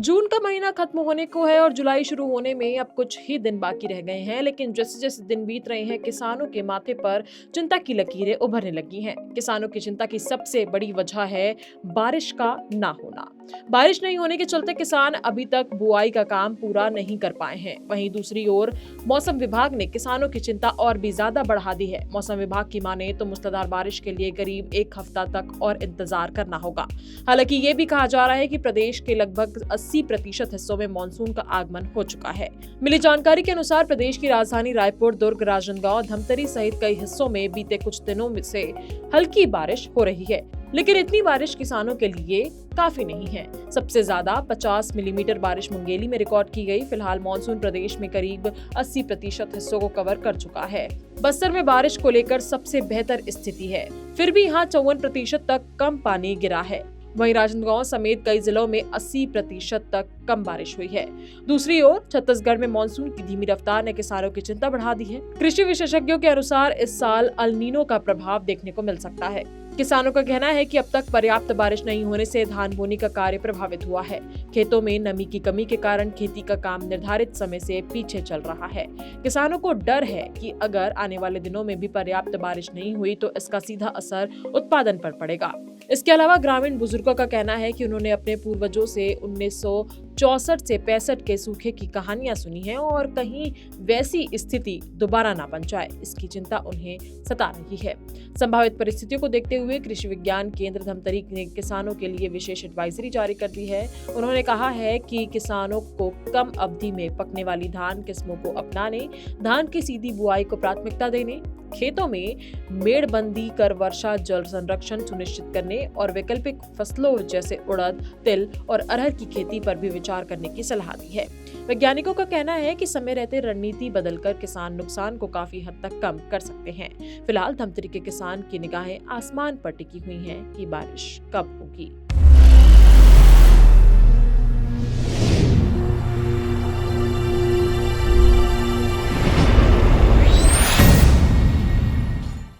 जून का महीना खत्म होने को है और जुलाई शुरू होने में अब कुछ ही दिन बाकी रह गए हैं, लेकिन जैसे जैसे दिन बीत रहे हैं किसानों के माथे पर चिंता की लकीरें उभरने लगी हैं। किसानों की चिंता की सबसे बड़ी वजह है बारिश का ना होना। बारिश नहीं होने के चलते किसान अभी तक बुआई का काम पूरा नहीं कर पाए हैं। वहीं दूसरी ओर मौसम विभाग ने किसानों की चिंता और भी ज्यादा बढ़ा दी है। मौसम विभाग की माने तो मूसलाधार बारिश के लिए करीब एक हफ्ता तक और इंतजार करना होगा। हालांकि ये भी कहा जा रहा है कि प्रदेश के लगभग 80% हिस्सों में मानसून का आगमन हो चुका है। मिली जानकारी के अनुसार प्रदेश की राजधानी रायपुर, दुर्ग, राजनांदगांव, धमतरी सहित कई हिस्सों में बीते कुछ दिनों से हल्की बारिश हो रही है, लेकिन इतनी बारिश किसानों के लिए काफी नहीं है। सबसे ज्यादा 50 मिलीमीटर बारिश मुंगेली में रिकॉर्ड की गई। फिलहाल मानसून प्रदेश में करीब 80% हिस्सों को कवर कर चुका है। बस्तर में बारिश को लेकर सबसे बेहतर स्थिति है, फिर भी यहाँ 54% तक कम पानी गिरा है। वहीं राजनांदगांव समेत कई जिलों में 80% तक कम बारिश हुई है। दूसरी ओर छत्तीसगढ़ में मानसून की धीमी रफ्तार ने किसानों की चिंता बढ़ा दी है। कृषि विशेषज्ञों के अनुसार इस साल अल नीनो का प्रभाव देखने को मिल सकता है। किसानों का कहना है कि अब तक पर्याप्त बारिश नहीं होने से धान बोनी का कार्य प्रभावित हुआ है। खेतों में नमी की कमी के कारण खेती का काम निर्धारित समय से पीछे चल रहा है। किसानों को डर है कि अगर आने वाले दिनों में भी पर्याप्त बारिश नहीं हुई तो इसका सीधा असर उत्पादन पर पड़ेगा। इसके अलावा ग्रामीण बुजुर्गों का कहना है कि उन्होंने अपने पूर्वजों से 1964 से 65 के सूखे की कहानियां सुनी हैं और कहीं वैसी स्थिति दोबारा ना बन जाए, इसकी चिंता उन्हें सता रही है। संभावित परिस्थितियों को देखते हुए कृषि विज्ञान केंद्र धमतरी ने किसानों के लिए विशेष एडवाइजरी जारी कर दी है। उन्होंने कहा है कि किसानों को कम अवधि में पकने वाली धान किस्मों को अपनाने, धान की सीधी बुआई को प्राथमिकता देने, खेतों में मेड़बंदी कर वर्षा जल संरक्षण सुनिश्चित करने और वैकल्पिक फसलों जैसे उड़द, तिल और अरहर की खेती पर भी विचार करने की सलाह दी है। वैज्ञानिकों का कहना है कि समय रहते रणनीति बदलकर किसान नुकसान को काफी हद तक कम कर सकते हैं। फिलहाल धमतरी के किसान की निगाहें आसमान पर टिकी हुई हैं कि बारिश कब होगी।